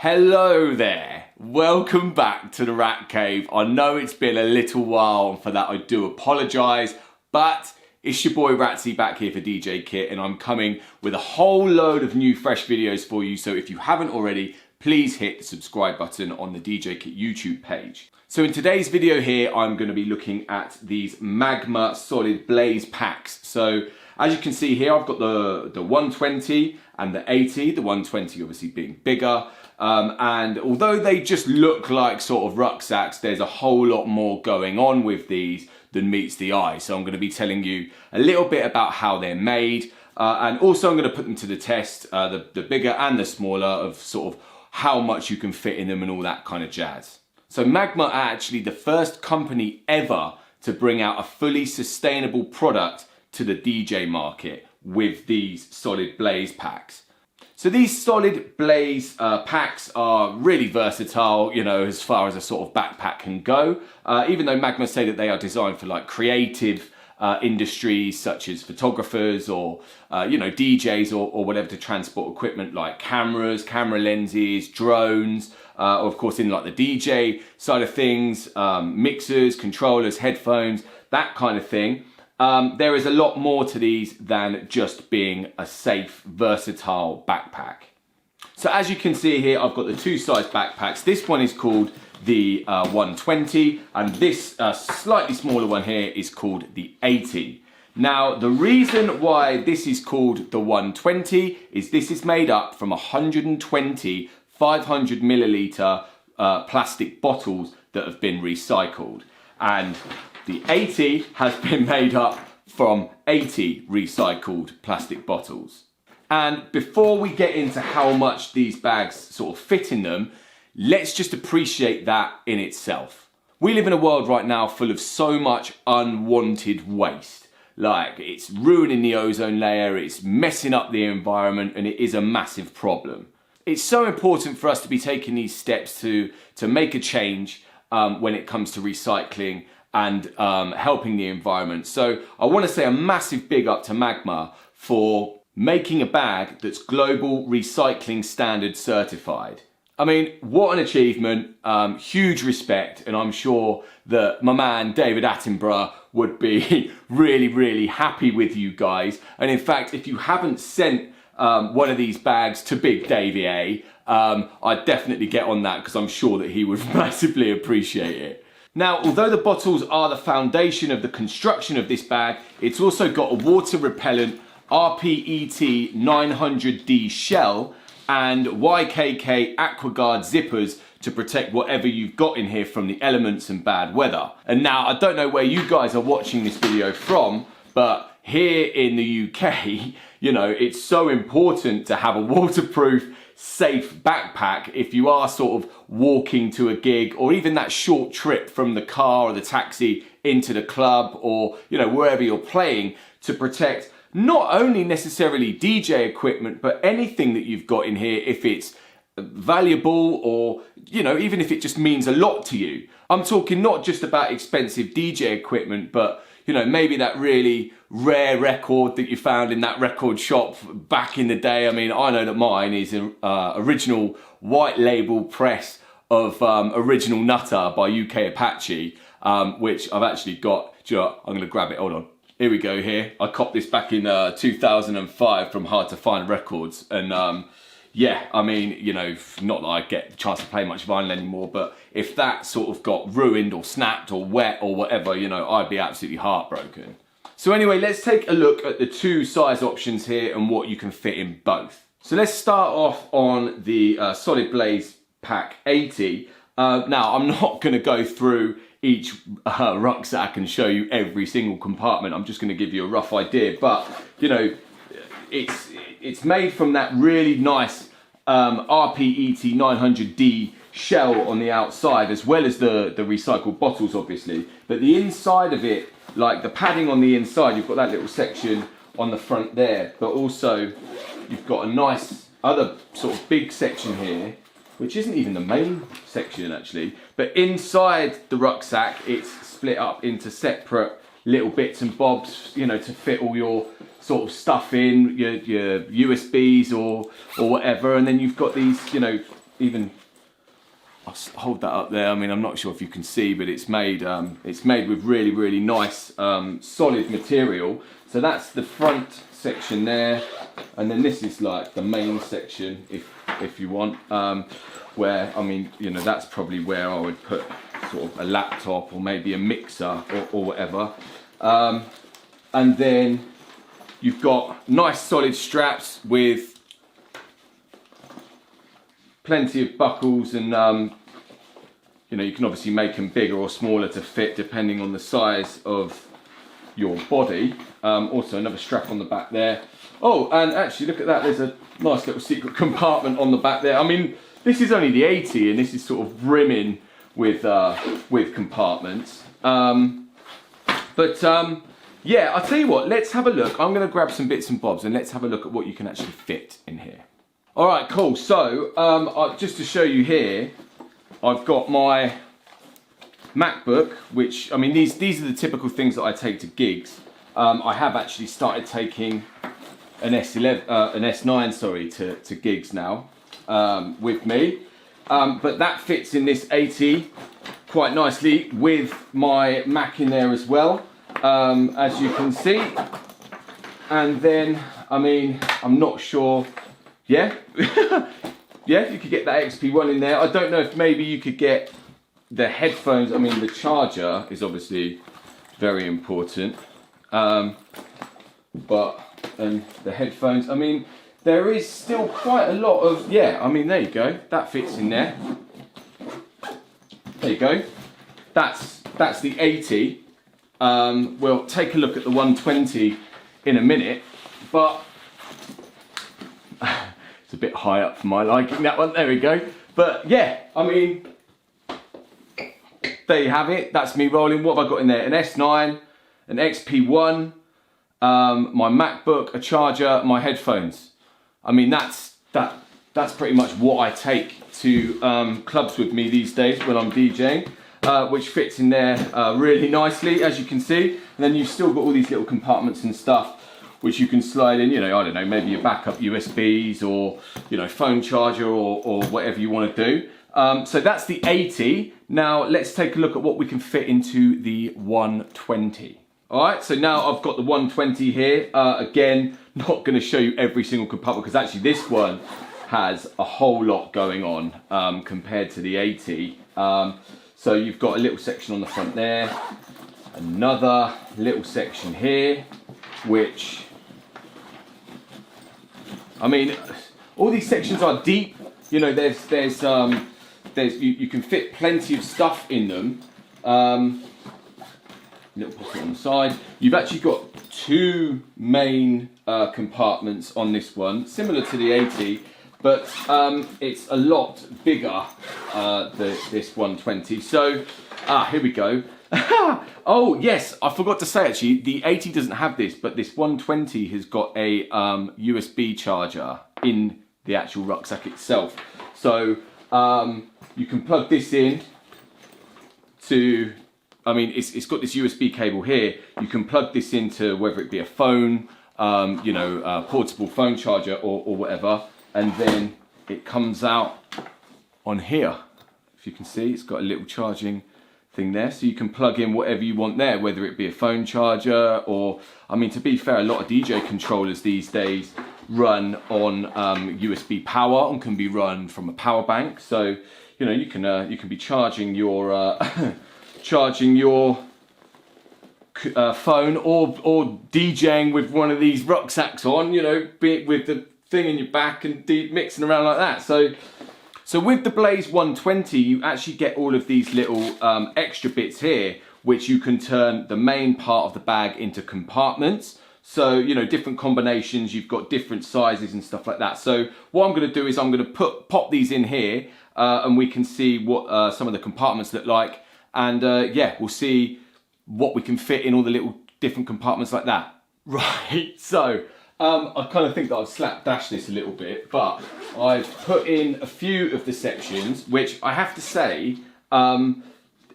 Hello there, welcome back to the Ratcave. I know it's been a little while, and for that I do apologise, but it's your boy Ratzi back here for DJKit, and I'm coming with a whole load of new fresh videos for you. So if you haven't already, please hit the subscribe button on the DJKit YouTube page. So in today's video here, I'm going to be looking at these Magma Solid Blaze packs. So as you can see here, I've got the 120 and the 80, the 120 obviously being bigger. And although they just look like sort of rucksacks, there's a whole lot more going on with these than meets the eye. So I'm going to be telling you a little bit about how they're made. And also I'm going to put them to the test, the bigger and the smaller, of sort of how much you can fit in them and all that kind of jazz. So Magma are actually the first company ever to bring out a fully sustainable product to the DJ market with these Solid Blaze packs. So these Solid Blaze packs are really versatile, you know, as far as a sort of backpack can go. Even though Magma say that they are designed for like creative industries such as photographers or, you know, DJs or whatever, to transport equipment like cameras, camera lenses, drones, or of course in like the DJ side of things, mixers, controllers, headphones, that kind of thing. There is a lot more to these than just being a safe, versatile backpack. So as you can see here, I've got the two size backpacks. This one is called the 120, and this slightly smaller one here is called the 80. Now, the reason why this is called the 120 is this is made up from 120 500 milliliter plastic bottles that have been recycled. And the 80 has been made up from 80 recycled plastic bottles. And before we get into how much these bags sort of fit in them, let's just appreciate that in itself. We live in a world right now full of so much unwanted waste. Like, it's ruining the ozone layer, it's messing up the environment, and it is a massive problem. It's so important for us to be taking these steps to make a change when it comes to recycling and helping the environment. So I want to say a massive big up to Magma for making a bag that's global recycling standard certified. I mean, what an achievement, huge respect, and I'm sure that my man David Attenborough would be really, really happy with you guys. And in fact, if you haven't sent one of these bags to Big Davey A, I'd definitely get on that, because I'm sure that he would massively appreciate it. Now, although the bottles are the foundation of the construction of this bag, it's also got a water repellent RPET 900D shell and YKK AquaGuard zippers to protect whatever you've got in here from the elements and bad weather. And now, I don't know where you guys are watching this video from, but here in the UK, you know, it's so important to have a waterproof, safe backpack if you are sort of walking to a gig, or even that short trip from the car or the taxi into the club, or, you know, wherever you're playing, to protect not only necessarily DJ equipment, but anything that you've got in here, if it's valuable, or, you know, even if it just means a lot to you. I'm talking not just about expensive DJ equipment, but, you know, maybe that really rare record that you found in that record shop back in the day. I mean, I know that mine is an original white label press of Original Nutter by UK Apache, which I've actually got. Do you know what? I'm going to grab it. Hold on. Here we go here. I copped this back in 2005 from Hard to Find Records. And yeah, I mean, you know, not that I get the chance to play much vinyl anymore, but if that sort of got ruined or snapped or wet or whatever, you know, I'd be absolutely heartbroken. So anyway, let's take a look at the two size options here and what you can fit in both. So let's start off on the Solid Blaze Pack 80. Now, I'm not going to go through each rucksack and show you every single compartment. I'm just going to give you a rough idea. But, you know, it's made from that really nice RPET 900D shell on the outside, as well as the recycled bottles, obviously. But the inside of it, like the padding on the inside, you've got that little section on the front there, but also you've got a nice other sort of big section here, which isn't even the main section actually, but inside the rucksack it's split up into separate little bits and bobs, you know, to fit all your sort of stuff in, your USBs or whatever. And then you've got these, you know, even, I'll hold that up there. I mean, I'm not sure if you can see, but it's made with really, really nice solid material. So that's the front section there, and then this is like the main section, if you want, where, I mean, you know, that's probably where I would put sort of a laptop or maybe a mixer or whatever. And then you've got nice solid straps with plenty of buckles, and you know, you can obviously make them bigger or smaller to fit depending on the size of your body. Also another strap on the back there. Oh, and actually look at that, there's a nice little secret compartment on the back there. I mean, this is only the 80 and this is sort of brimming with compartments. Yeah, I'll tell you what, let's have a look. I'm going to grab some bits and bobs and let's have a look at what you can actually fit in here. All right, cool. So just to show you here, I've got my MacBook, which, I mean, these are the typical things that I take to gigs. I have actually started taking an S9, sorry, to gigs now with me. But that fits in this 80 quite nicely with my Mac in there as well, as you can see. And then, I mean, I'm not sure, yeah, yeah, you could get that XP1 in there. I don't know if maybe you could get the headphones. I mean, the charger is obviously very important, but the headphones, I mean, there is still quite a lot of, yeah, I mean, there you go, that fits in there. There you go, that's the 80. We'll take a look at the 120 in a minute, but it's a bit high up for my liking, that one. There we go. But yeah, I mean, there you have it. That's me rolling. What have I got in there? An S9, an XP1, my MacBook, a charger, my headphones. I mean, that's pretty much what I take to clubs with me these days when I'm DJing, which fits in there really nicely, as you can see. And then you've still got all these little compartments and stuff which you can slide in, you know, I don't know, maybe your backup USBs or, you know, phone charger or whatever you want to do. So that's the 80. Now let's take a look at what we can fit into the 120. All right, so now I've got the 120 here. Again, not going to show you every single compartment because actually this one has a whole lot going on compared to the 80. So you've got a little section on the front there, another little section here, which, I mean, all these sections are deep. You know, you can fit plenty of stuff in them. Little pocket on the side. You've actually got two main compartments on this one, similar to the 80, but it's a lot bigger, this 120. So, here we go. Oh yes, I forgot to say actually, the 80 doesn't have this, but this 120 has got a USB charger in the actual rucksack itself. So you can plug this in to, I mean, it's got this USB cable here. You can plug this into whether it be a phone, you know, a portable phone charger or whatever, and then it comes out on here. If you can see, it's got a little charging thing there, so you can plug in whatever you want there, whether it be a phone charger or, I mean, to be fair, a lot of DJ controllers these days run on USB power and can be run from a power bank. So, you know, you can be charging your phone or DJing with one of these rucksacks on, you know, with the thing in your back and mixing around like that. So with the Blaze 120, you actually get all of these little extra bits here, which you can turn the main part of the bag into compartments. So, you know, different combinations, you've got different sizes and stuff like that. So what I'm going to do is I'm going to pop these in here and we can see what some of the compartments look like. And yeah, we'll see what we can fit in all the little different compartments like that. Right, so I kind of think that I've slapdashed this a little bit, but I've put in a few of the sections, which I have to say,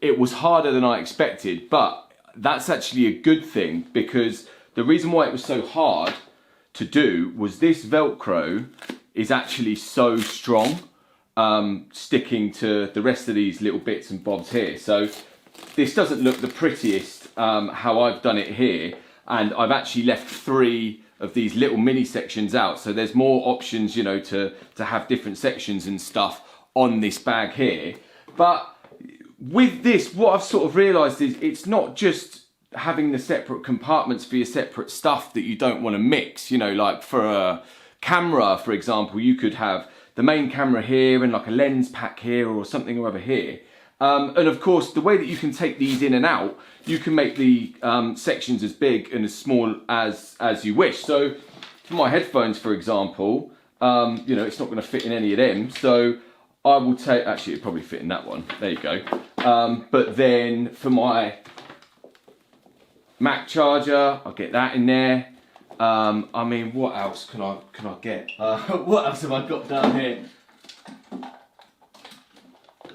it was harder than I expected, but that's actually a good thing, because the reason why it was so hard to do was this Velcro is actually so strong. sticking to the rest of these little bits and bobs here. So this doesn't look the prettiest how I've done it here, and I've actually left 3 of these little mini sections out, so there's more options, you know, to have different sections and stuff on this bag here. But with this, what I've sort of realized is it's not just having the separate compartments for your separate stuff that you don't want to mix. You know, like for a camera, for example, you could have the main camera here and like a lens pack here or something or other here. And of course, the way that you can take these in and out, you can make the sections as big and as small as you wish. So for my headphones, for example, you know, it's not going to fit in any of them. So I will take, actually it'll probably fit in that one. There you go. But then for my Mac charger, I'll get that in there. I mean, what else can I get? What else have I got down here?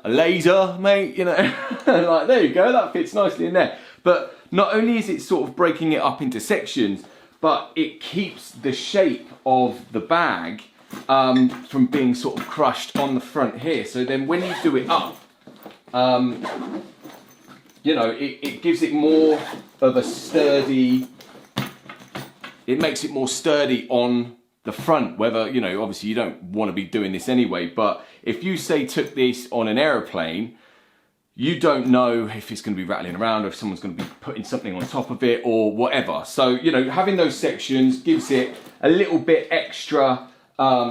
A laser, mate, you know. Like, there you go, that fits nicely in there. But not only is it sort of breaking it up into sections, but it keeps the shape of the bag from being sort of crushed on the front here. So then when you do it up, you know, it gives it more of a sturdy, it makes it more sturdy on the front. Whether, you know, obviously you don't want to be doing this anyway, but if you say took this on an aeroplane, you don't know if it's going to be rattling around or if someone's going to be putting something on top of it or whatever. So, you know, having those sections gives it a little bit extra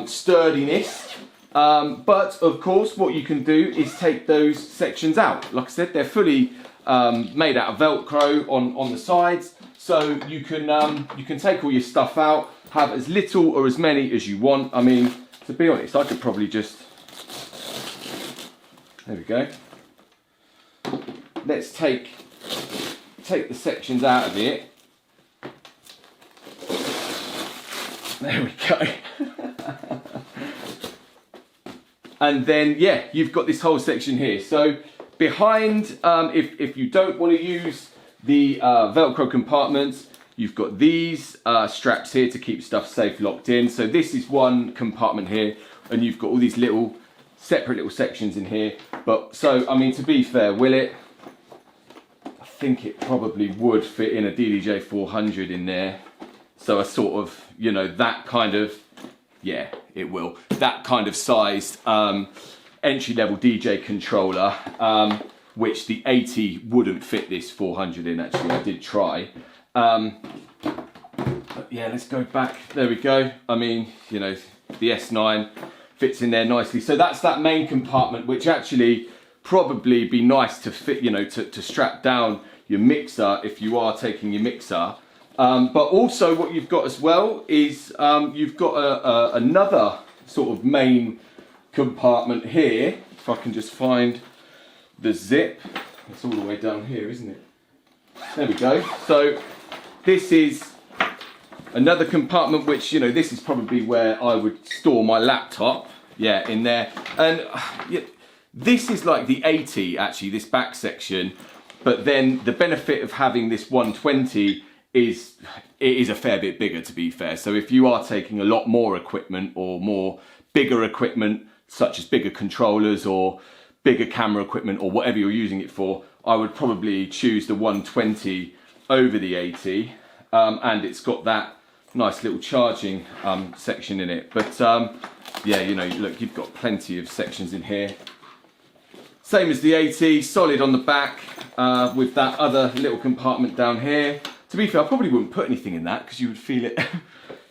sturdiness. But of course, what you can do is take those sections out. Like I said, they're fully made out of Velcro on the sides. So you can take all your stuff out, have as little or as many as you want. I mean, to be honest, I could probably just, there we go. Let's take the sections out of it. There we go. And then, yeah, you've got this whole section here. So behind, if you don't want to use the Velcro compartments, you've got these straps here to keep stuff safe locked in. So this is one compartment here, and you've got all these little separate little sections in here. But so, I mean, to be fair, will it? I think it probably would fit in a DDJ 400 in there. So a sort of, you know, that kind of, yeah, it will. That kind of sized entry-level DJ controller, which the 80 wouldn't fit this 400 in, actually. I did try. But yeah, let's go back. There we go. I mean, you know, the S9 fits in there nicely. So that's that main compartment, which actually probably be nice to fit, you know, to strap down your mixer if you are taking your mixer. But also what you've got as well is you've got another sort of main compartment here. If I can just find the zip. It's all the way down here, isn't it? There we go. So this is another compartment which, you know, this is probably where I would store my laptop. Yeah, in there. And yeah, this is like the 80, actually, this back section. But then the benefit of having this 120 is it is a fair bit bigger, to be fair. So if you are taking a lot more equipment or more bigger equipment, such as bigger controllers or bigger camera equipment or whatever you're using it for, I would probably choose the 120 over the 80. And it's got that nice little charging section in it. But yeah, you know, look, you've got plenty of sections in here. Same as the 80, solid on the back with that other little compartment down here. To be fair, I probably wouldn't put anything in that because you would feel it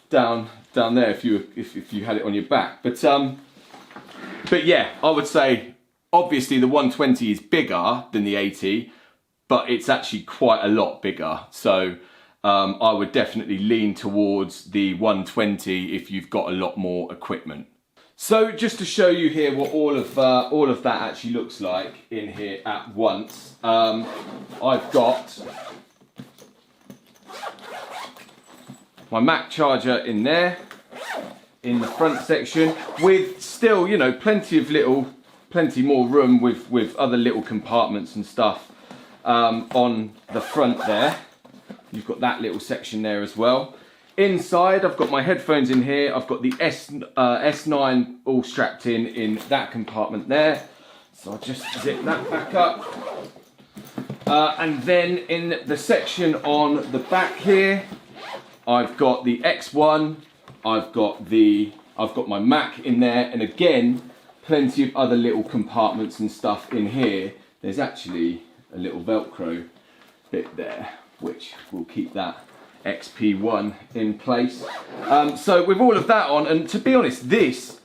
down there if you had it on your back. But yeah, I would say obviously the 120 is bigger than the 80, but it's actually quite a lot bigger. So I would definitely lean towards the 120 if you've got a lot more equipment. So just to show you here what all of that actually looks like in here at once, I've got my Mac charger in there, in the front section, with still, you know, plenty more room with other little compartments and stuff on the front there. You've got that little section there as well. inside, I've got my headphones in here. I've got the S9 all strapped in that compartment there. So I'll just zip that back up. And then in the section on the back here, I've got the X1. I've got my Mac in there, and again, plenty of other little compartments and stuff in here. There's actually a little Velcro bit there, which will keep that XP1 in place. So with all of that on, and to be honest, this,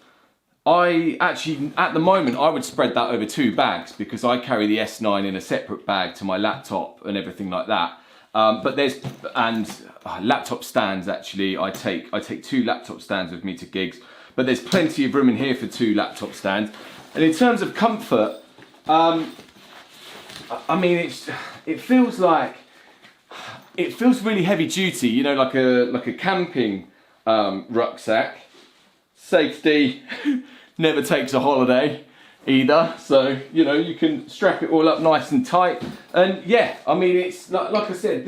I actually, at the moment, I would spread that over 2 bags because I carry the S9 in a separate bag to my laptop and everything like that. But there's, laptop stands actually, I take 2 laptop stands with me to gigs, but there's plenty of room in here for 2 laptop stands. And in terms of comfort, I mean, it feels really heavy duty, you know, like a camping rucksack. Safety never takes a holiday either, so you know, you can strap it all up nice and tight. And yeah, I mean, it's like I said,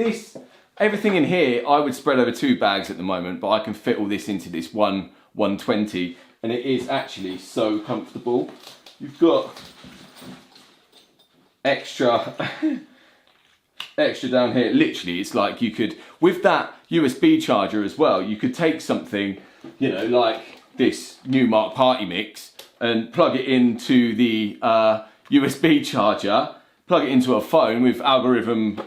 everything in here I would spread over 2 bags at the moment, but I can fit all this into this 120, and it is actually so comfortable. You've got extra down here. Literally, it's like you could, with that USB charger as well, you could take something, you know, like this Newmark Party Mix and plug it into the USB charger, plug it into a phone with algorithm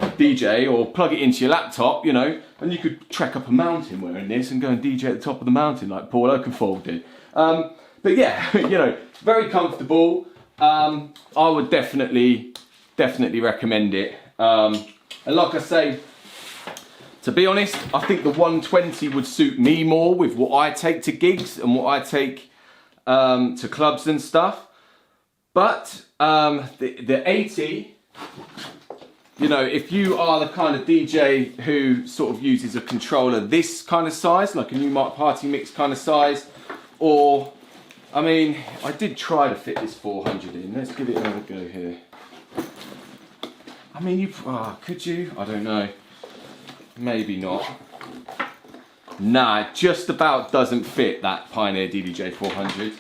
DJ, or plug it into your laptop, you know, and you could trek up a mountain wearing this and go and DJ at the top of the mountain like Paul Oakenfold did. But yeah, you know, very comfortable. I would definitely recommend it. And like I say, to be honest, I think the 120 would suit me more with what I take to gigs and what I take to clubs and stuff. But the 80, you know, if you are the kind of DJ who sort of uses a controller this kind of size, like a Newmark Party Mix kind of size, or, I mean, I did try to fit this 400 in. Let's give it another go here. I mean, could you? I don't know. Maybe not. Nah, just about doesn't fit that Pioneer DDJ 400.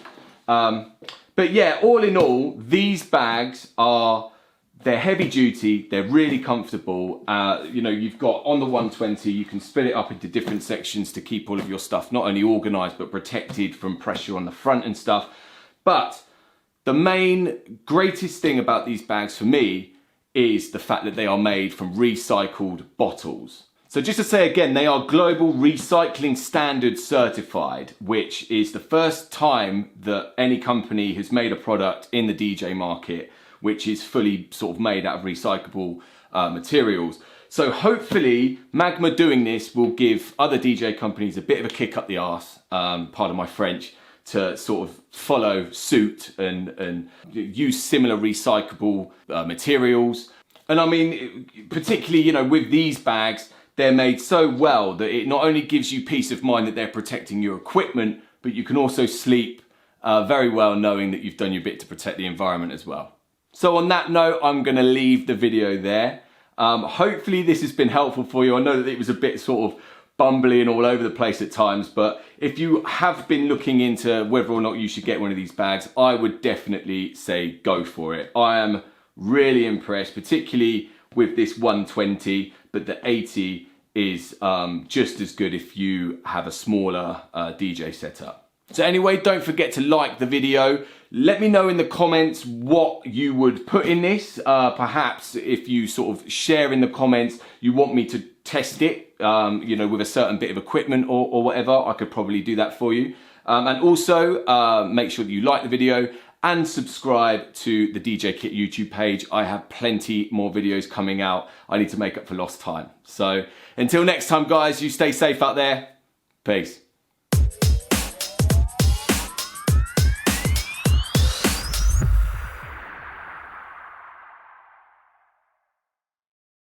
But yeah, all in all, these bags they're heavy duty, they're really comfortable. You know, you've got, on the 120, you can split it up into different sections to keep all of your stuff not only organised, but protected from pressure on the front and stuff. But the main, greatest thing about these bags for me is the fact that they are made from recycled bottles. So just to say again, they are Global Recycling Standard certified, which is the first time that any company has made a product in the DJ market which is fully sort of made out of recyclable materials. So hopefully Magma doing this will give other DJ companies a bit of a kick up the arse, pardon my French, to sort of follow suit and use similar recyclable materials. And I mean, particularly, you know, with these bags, they're made so well that it not only gives you peace of mind that they're protecting your equipment, but you can also sleep very well knowing that you've done your bit to protect the environment as well. So on that note, I'm going to leave the video there. Hopefully this has been helpful for you. I know that it was a bit sort of bumbly and all over the place at times, but if you have been looking into whether or not you should get one of these bags, I would definitely say go for it. I am really impressed, particularly with this 120, but the 80 is just as good if you have a smaller DJ setup. So anyway, don't forget to like the video. Let me know in the comments what you would put in this. Perhaps if you sort of share in the comments, you want me to test it, you know, with a certain bit of equipment or whatever, I could probably do that for you. And also make sure that you like the video and subscribe to the DJKit YouTube page. I have plenty more videos coming out. I need to make up for lost time. So until next time, guys, you stay safe out there. Peace.